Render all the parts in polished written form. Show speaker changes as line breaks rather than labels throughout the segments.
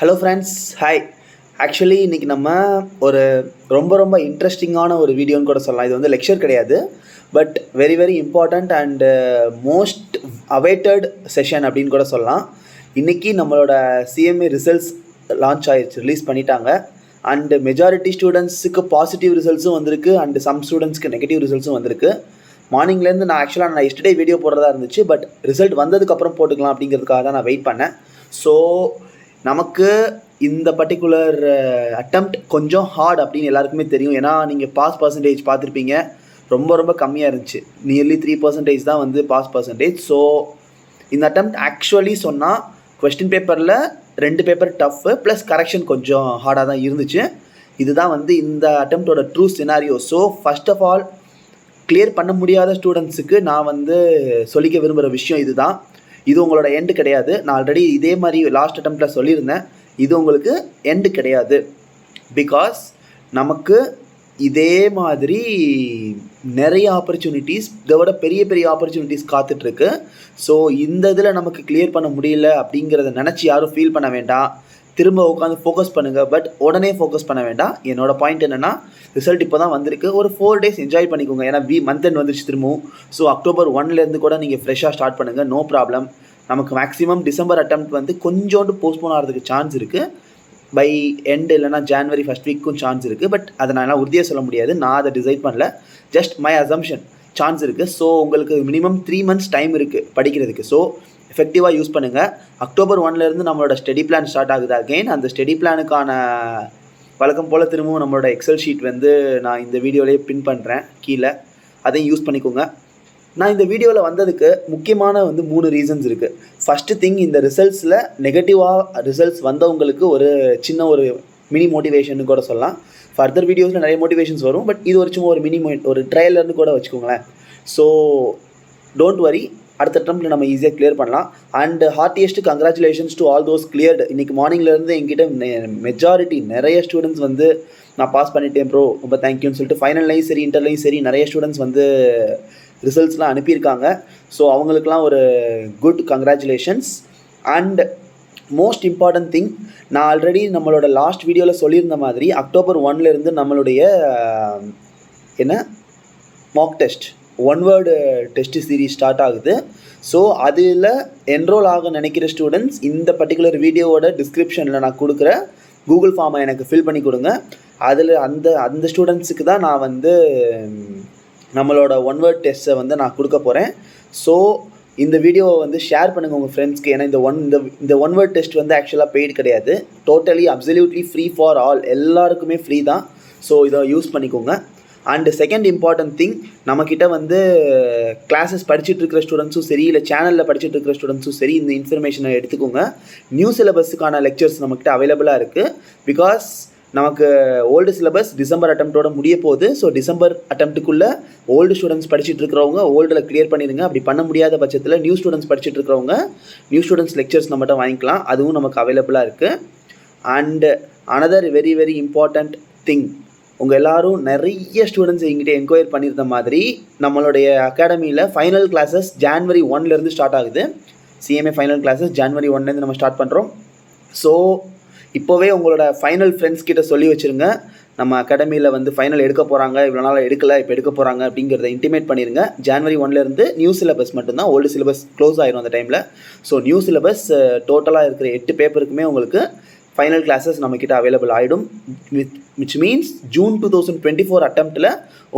Hello friends, hi. Actually இன்றைக்கி நம்ம ஒரு ரொம்ப இன்ட்ரெஸ்டிங்கான ஒரு வீடியோன்னு கூட சொல்லலாம். இது வந்து லெக்சர் கிடையாது, but very important and most awaited session அப்படின்னு கூட சொல்லலாம். இன்றைக்கி நம்மளோட சிஎம்ஏ ரிசல்ட்ஸ் லான்ச் ஆயிடுச்சு, ரிலீஸ் பண்ணிட்டாங்க. அண்டு மெஜாரிட்டி ஸ்டூடெண்ட்ஸுக்கு பாசிட்டிவ் ரிசல்ட்ஸும் வந்திருக்கு, அண்டு சம் ஸ்டூடெண்ட்ஸ்க்கு நெகட்டிவ் ரிசல்ட்ஸும் வந்திருக்கு. மார்னிங்லேருந்து நான் எஸ்டர்டே வீடியோ போடுறதா இருந்துச்சு, பட் ரிசல்ட் வந்ததுக்கப்புறம் போட்டுக்கலாம் அப்படிங்கிறதுக்காக தான் நான் வெயிட் பண்ணேன். ஸோ நமக்கு இந்த பர்டிகுலர் அட்டெம்ப்ட் கொஞ்சம் ஹார்ட் அப்படின்னு எல்லாருக்குமே தெரியும். ஏன்னா நீங்கள் பாஸ் பர்சன்டேஜ் பார்த்துருப்பீங்க, ரொம்ப கம்மியாக இருந்துச்சு. நியர்லி 3% தான் வந்து பாஸ் பர்சன்டேஜ். ஸோ இந்த அட்டெம்ப்ட் ஆக்சுவலி சொன்னால் கொஸ்டின் பேப்பரில் 2 பேப்பர் டஃப்பு ப்ளஸ் கரெக்ஷன் கொஞ்சம் ஹார்டாக தான் இருந்துச்சு. இதுதான் வந்து இந்த அட்டெம்ப்டோட true scenario. So first of all clear பண்ண முடியாத ஸ்டூடெண்ட்ஸுக்கு நான் வந்து சொல்லிக்க விரும்புகிற விஷயம் இதுதான். இது உங்களோட எண்டு கிடையாது. நான் ஆல்ரெடி இதே மாதிரி லாஸ்ட் அட்டெம்ப்டில் சொல்லியிருந்தேன், இது உங்களுக்கு எண்டு கிடையாது. பிகாஸ் நமக்கு இதே மாதிரி நிறைய ஆப்பர்ச்சுனிட்டிஸ், இதோட பெரிய ஆப்பர்ச்சுனிட்டிஸ் காத்துட்ருக்கு. ஸோ இந்த இதில் நமக்கு கிளியர் பண்ண முடியல அப்படிங்கிறத நினச்சி யாரும் ஃபீல் பண்ண வேண்டாம். திரும்ப உட்காந்து ஃபோக்கஸ் பண்ணுங்கள், பட் உடனே ஃபோக்கஸ் பண்ண வேண்டாம். என்னோடய பாயிண்ட் என்னென்னா, ரிசல்ட் இப்போ தான் வந்திருக்கு, ஒரு 4 days என்ஜாய் பண்ணிக்கோங்க. ஏன்னா மந்த் எண்ட் வந்துருச்சு திரும்பவும். ஸோ October 1 கூட நீங்கள் ஃப்ரெஷ்ஷாக ஸ்டார்ட் பண்ணுங்கள், நோ ப்ராப்ளம். நமக்கு மேக்ஸிமம் டிசம்பர் அட்டெம்ப்ட் வந்து கொஞ்சோண்டு போஸ்ட்போன் ஆகிறதுக்கு சான்ஸ் இருக்குது. பை எண்ட் இல்லைனா January 1st வீக்கும் சான்ஸ் இருக்குது. பட் அதை நான் உறுதியாக சொல்ல முடியாது, நான் அதை டிசைட் பண்ணல, ஜஸ்ட் மை அசம்ஷன். சான்ஸ் இருக்குது. ஸோ உங்களுக்கு மினிமம் 3 months டைம் இருக்குது படிக்கிறதுக்கு. ஸோ எஃபெக்டிவாக யூஸ் பண்ணுங்கள். October 1 நம்மளோட ஸ்டடி பிளான் ஸ்டார்ட் ஆகுது அகெயின். அந்த ஸ்டடி பிளானுக்கான வழக்கம் போல் திரும்பவும் நம்மளோட எக்ஸல் ஷீட் வந்து நான் இந்த வீடியோலேயே பின் பண்ணுறேன் கீழே, அதையும் யூஸ் பண்ணிக்கோங்க. நான் இந்த வீடியோவில் வந்ததுக்கு முக்கியமான வந்து 3 ரீசன்ஸ் இருக்குது. ஃபஸ்ட்டு திங், இந்த ரிசல்ட்ஸில் நெகட்டிவாக ரிசல்ட்ஸ் வந்தவங்களுக்கு ஒரு சின்ன ஒரு மினி மோட்டிவேஷன் கூட சொல்லலாம். ஃபர்தர் வீடியோஸில் நிறைய மோட்டிவேஷன்ஸ் வரும், பட் இது ஒரு சும்மா ஒரு ட்ரைலர்னு கூட வச்சுக்கோங்களேன். ஸோ டோன்ட் வரி, அடுத்த அட்டெம்ப்டில் நம்ம ஈஸியாக கிளியர் பண்ணலாம். And heartiest congratulations to all those cleared. இன்றைக்கி மார்னிங்லேருந்து எங்கிட்ட மெஜாரிட்டி நிறைய ஸ்டூடெண்ட்ஸ் வந்து நான் பாஸ் பண்ணிட்டேன் ப்ரோ, ரொம்ப தேங்க்யூன்னு சொல்லிட்டு ஃபைனல்லையும் சரி இன்டர்லையும் சரி நிறைய ஸ்டூடெண்ட்ஸ் வந்து ரிசல்ட்ஸ்லாம் அனுப்பியிருக்காங்க. ஸோ அவங்களுக்குலாம் ஒரு good congratulations. And most important thing, நான் ஆல்ரெடி நம்மளோட லாஸ்ட் வீடியோவில் சொல்லியிருந்த மாதிரி October 1 நம்மளுடைய Mach test 1 word test series start ஆகுது. ஸோ அதில் என்ரோல் ஆக நினைக்கிற ஸ்டூடெண்ட்ஸ் இந்த பர்டிகுலர் வீடியோவோட டிஸ்கிரிப்ஷனில் நான் கொடுக்குற கூகுள் ஃபார்மை எனக்கு ஃபில் பண்ணி கொடுங்க. அதில் அந்த ஸ்டூடெண்ட்ஸுக்கு தான் நான் வந்து நம்மளோட 1 word டெஸ்ட்டை வந்து நான் கொடுக்க போகிறேன். ஸோ இந்த வீடியோவை வந்து ஷேர் பண்ணுங்கள் உங்கள் ஃப்ரெண்ட்ஸ்க்கு. ஏன்னா இந்த 1 word டெஸ்ட் வந்து ஆக்சுவலாக பெய்டு கிடையாது, totally absolutely free for all, எல்லாருக்குமே ஃப்ரீ தான். ஸோ இதை யூஸ் பண்ணிக்கோங்க. அண்டு செகண்ட் இம்பார்ட்டன்ட் திங், நம்மக்கிட்ட வந்து கிளாஸஸ் படிச்சுட்டு இருக்கிற ஸ்டூடெண்ட்ஸும் சரி, இல்லை சேனலில் படிச்சுட்டு இருக்கிற ஸ்டூடெண்ட்ஸும் சரி, இந்த இன்ஃபர்மேஷனை எடுத்துக்கோங்க. நியூ சிலபஸுக்கான லெக்சர்ஸ் நம்மக்கிட்ட அவைலபிளாக இருக்குது. பிகாஸ் நமக்கு ஓல்டு சிலபஸ் டிசம்பர் அட்டெம்ப்டோட முடிய போகுது. ஸோ டிசம்பர் அட்டெம்ப்ட்டுக்குள்ளே ஓல்டு ஸ்டூடெண்ட்ஸ் படிச்சுட்டு இருக்கிறவங்க ஓல்டில் கிளியர் பண்ணிடுங்க. அப்படி பண்ண முடியாத பட்சத்தில் நியூ ஸ்டூடெண்ட்ஸ் படிச்சுட்டு இருக்கிறவங்க நியூ ஸ்டூடெண்ட்ஸ் லெக்சர்ஸ் நம்மகிட்ட வாங்கிக்கலாம், அதுவும் நமக்கு அவைலபிளாக இருக்குது. And another very important thing, உங்கள் எல்லோரும் நிறைய ஸ்டூடெண்ட்ஸ் எங்கிட்ட என்கொயர் பண்ணியிருந்த மாதிரி நம்மளுடைய அகாடமியில் ஃபைனல் கிளாஸஸ் January 1 ஸ்டார்ட் ஆகுது. சிஎம்ஏ ஃபைனல் கிளாஸஸ் January 1 நம்ம ஸ்டார்ட் பண்ணுறோம். ஸோ இப்போவே உங்களோட ஃபைனல் ஃப்ரெண்ட்ஸ் கிட்ட சொல்லி வச்சுருங்க, நம்ம அகாடமியில் வந்து ஃபைனல் எடுக்க போகிறாங்க, இவ்வளோ நாள் எடுக்கலை, இப்போ எடுக்க போகிறாங்க அப்படிங்கிறத இன்டிமேட் பண்ணிடுங்க. January 1 நியூ சிலபஸ் மட்டும்தான், ஓல்டு சிலபஸ் க்ளோஸ் ஆயிரும் அந்த டைமில். ஸோ நியூ சிலபஸ் டோட்டலாக இருக்கிற 8 பேப்பருக்குமே உங்களுக்கு ஃபைனல் கிளாஸஸ் நம்மக்கிட்ட அவைலபிள் ஆகிடும். விச் மீன்ஸ் June 2024 அட்டெம்ப்டில்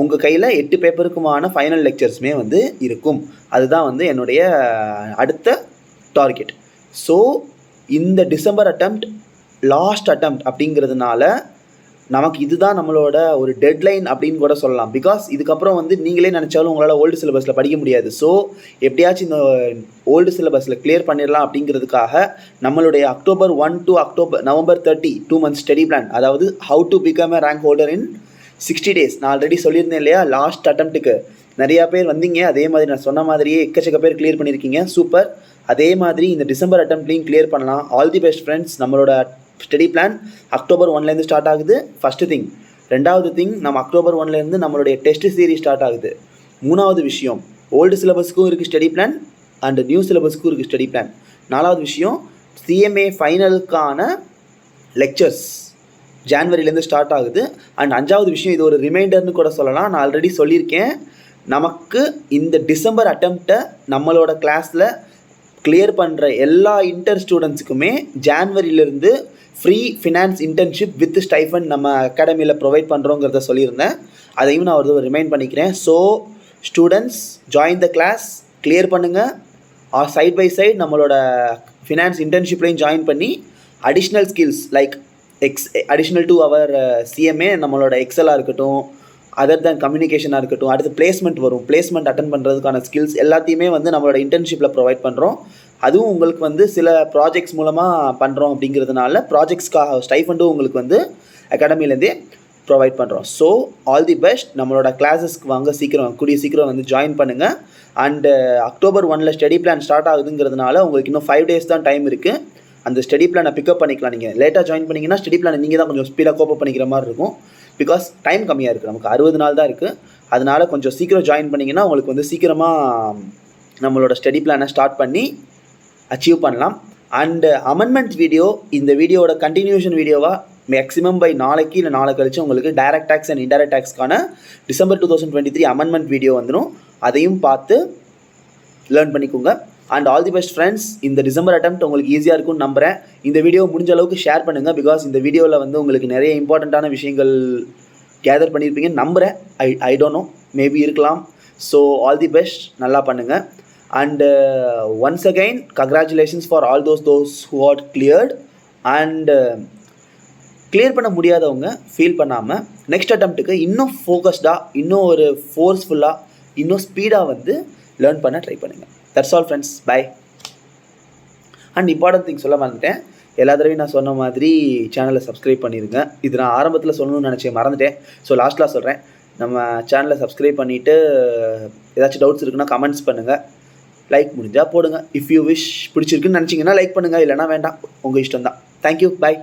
உங்கள் கையில் 8 பேப்பருக்குமான ஃபைனல் லெக்சர்ஸுமே வந்து இருக்கும். அதுதான் வந்து என்னுடைய அடுத்த டார்கெட். ஸோ இந்த டிசம்பர் அட்டெம்ப்ட் லாஸ்ட் அட்டெம்ப்ட் அப்படிங்கிறதுனால நமக்கு இதுதான் நம்மளோட ஒரு டெட்லைன் அப்படின்னு கூட சொல்லலாம். பிகாஸ் இதுக்கப்புறம் வந்து நீங்களே நினச்சாலும் உங்களால் ஓல்டு சிலபஸில் படிக்க முடியாது. ஸோ எப்படியாச்சும் இந்த ஓல்டு சிலபஸில் கிளியர் பண்ணிடலாம் அப்படிங்கிறதுக்காக நம்மளுடைய October 1 to November 30 2 months study plan, அதாவது how to become a rank holder in 60 days. நான் ஆல்ரெடி சொல்லியிருந்தேன் இல்லையா, லாஸ்ட் அட்டெம்ப்ட்டுக்கு நிறையா பேர் வந்தீங்க. அதே மாதிரி நான் சொன்ன மாதிரியே எக்கச்சக்க பேர் கிளியர் பண்ணியிருக்கீங்க, சூப்பர். அதே மாதிரி இந்த டிசம்பர் அட்டெம்ப்ட்லையும் கிளியர் பண்ணலாம். All the best friends. நம்மளோட ஸ்டடி பிளான் October 1 ஸ்டார்ட் ஆகுது, ஃபஸ்ட்டு திங். 2வது திங், நம்ம October 1 நம்மளுடைய டெஸ்ட் சீரீஸ் ஸ்டார்ட் ஆகுது. 3வது விஷயம், ஓல்டு சிலபஸ்க்கும் இருக்குது ஸ்டடி பிளான் அண்ட் நியூ சிலபஸ்க்கும் இருக்குது ஸ்டடி பிளான். 4வது விஷயம், சிஎம்ஏ ஃபைனலுக்கான லெக்சர்ஸ் ஜான்வரிலேருந்து ஸ்டார்ட் ஆகுது. அண்ட் 5வது விஷயம், இது ஒரு ரிமைண்டர்னு கூட சொல்லலாம். நான் ஆல்ரெடி சொல்லியிருக்கேன், நமக்கு இந்த டிசம்பர் அட்டெம்ப்டை நம்மளோட கிளாஸில் கிளியர் பண்ணுற எல்லா இன்டர் ஸ்டூடெண்ட்ஸுக்குமே ஜான்வரியிலேருந்து free finance internship with stipend நம்ம அகாடமியில் ப்ரொவைட் பண்ணுறோங்கிறத சொல்லியிருந்தேன். அதையும் நான் ஒரு ரிமைண்ட் பண்ணிக்கிறேன். So students, join the class, clear பண்ணுங்கள். சைட் பை சைட் நம்மளோட ஃபினான்ஸ் இன்டர்ன்ஷிப்லையும் ஜாயின் பண்ணி additional skills like additional to our CMA, நம்மளோட எக்ஸலாக இருக்கட்டும், அதர் தேன் கம்யூனிகேஷனாக இருக்கட்டும், அடுத்து பிளேஸ்மெண்ட் வரும், பிளேஸ்மெண்ட் அட்டன் பண்ணுறதுக்கான ஸ்கில்ஸ் எல்லாத்தையுமே வந்து நம்மளோட இன்டர்ன்ஷிப்பில் ப்ரொவைட் பண்ணுறோம். அதுவும் உங்களுக்கு வந்து சில ப்ராஜெக்ட்ஸ் மூலமாக பண்ணுறோம் அப்படிங்கிறதுனால ப்ராஜெக்ட்ஸ்க்காக ஸ்டைஃபண்டும் உங்களுக்கு வந்து அகாடமிலேருந்தே ப்ரொவைட் பண்ணுறோம். So all the best. நம்மளோட கிளாஸஸ்க்கு வாங்க, கூடிய சீக்கிரம் வந்து ஜாயின் பண்ணுங்கள். And October 1 study plan start ஆகுதுங்கிறதுனால உங்களுக்கு இன்னும் 5 days தான் டைம் இருக்குது. அந்த ஸ்டடி பிளானை பிக்கப் பண்ணிக்கலாம். நீங்கள் லேட்டாக ஜாயின் பண்ணிங்கன்னா ஸ்டடி பிளானை நீங்கள் தான் கொஞ்சம் ஸ்பீடாக கோப்பப் பண்ணிக்கிற மாதிரி இருக்கும். பிகாஸ் டைம் கம்மியாக இருக்குது, நமக்கு 60 நாள் தான் இருக்குது. அதனால் கொஞ்சம் சீக்கிரம் ஜாயின் பண்ணிங்கன்னா உங்களுக்கு வந்து சீக்கிரமாக நம்மளோட ஸ்டடி பிளானை ஸ்டார்ட் பண்ணி அச்சீவ் பண்ணலாம். அண்டு அமெண்ட்மெண்ட் வீடியோ, இந்த வீடியோட கண்டினியூஷன் வீடியோவாக மேக்ஸிமம் பை நாளைக்கு இல்லை நாளை கழிச்சு உங்களுக்கு டைரக்ட் டேக்ஸ் அண்ட் இன்டைரக்ட் டேக்ஸ்க்கான டிசம்பர் 2023 அமெண்ட்மெண்ட் வீடியோ வந்துடும். அதையும் பார்த்து லேர்ன் பண்ணிக்கோங்க. And all the best friends. இந்த டிசம்பர் அட்டெம்ப்ட் உங்களுக்கு ஈஸியாக இருக்கும்னு நம்புகிறேன். இந்த வீடியோ முடிஞ்ச அளவுக்கு ஷேர் பண்ணுங்கள். பிகாஸ் இந்த வீடியோவில் வந்து உங்களுக்கு நிறைய இம்பார்ட்டண்ட்டான விஷயங்கள் கேதர் பண்ணியிருப்பீங்கன்னு நம்புகிறேன். ஐ டோன்ட் நோ, மேபி இருக்கலாம். ஸோ ஆல் தி பெஸ்ட், நல்லா பண்ணுங்கள். And once again congratulations for all those who are cleared. And clear பண்ண முடியாதவங்க ஃபீல் பண்ணாமல் நெக்ஸ்ட் அட்டெம்ப்ட்டுக்கு இன்னும் ஃபோக்கஸ்டாக, இன்னும் ஒரு ஃபோர்ஸ்ஃபுல்லாக, இன்னும் ஸ்பீடாக வந்து லேர்ன் பண்ண ட்ரை பண்ணுங்கள். That's all friends, bye. And important thing சொல்ல மறந்துட்டேன். எல்லா தடவையும் நான் சொன்ன மாதிரி சேனலை சப்ஸ்கிரைப் பண்ணிடுங்க. இது நான் ஆரம்பத்தில் சொல்லணும்னு நினச்சேன், மறந்துட்டேன். ஸோ லாஸ்ட்டில் சொல்கிறேன், நம்ம சேனலை சப்ஸ்கிரைப் பண்ணிவிட்டு ஏதாச்சும் டவுட்ஸ் இருக்குன்னா கமெண்ட்ஸ் பண்ணுங்கள். லைக் முடிஞ்சால் போடுங்க. இஃப் யூ விஷ், பிடிச்சிருக்குன்னு நினச்சிங்கன்னா லைக் பண்ணுங்கள், இல்லைனா வேண்டாம், உங்கள் இஷ்டம் தான். Thank you, by.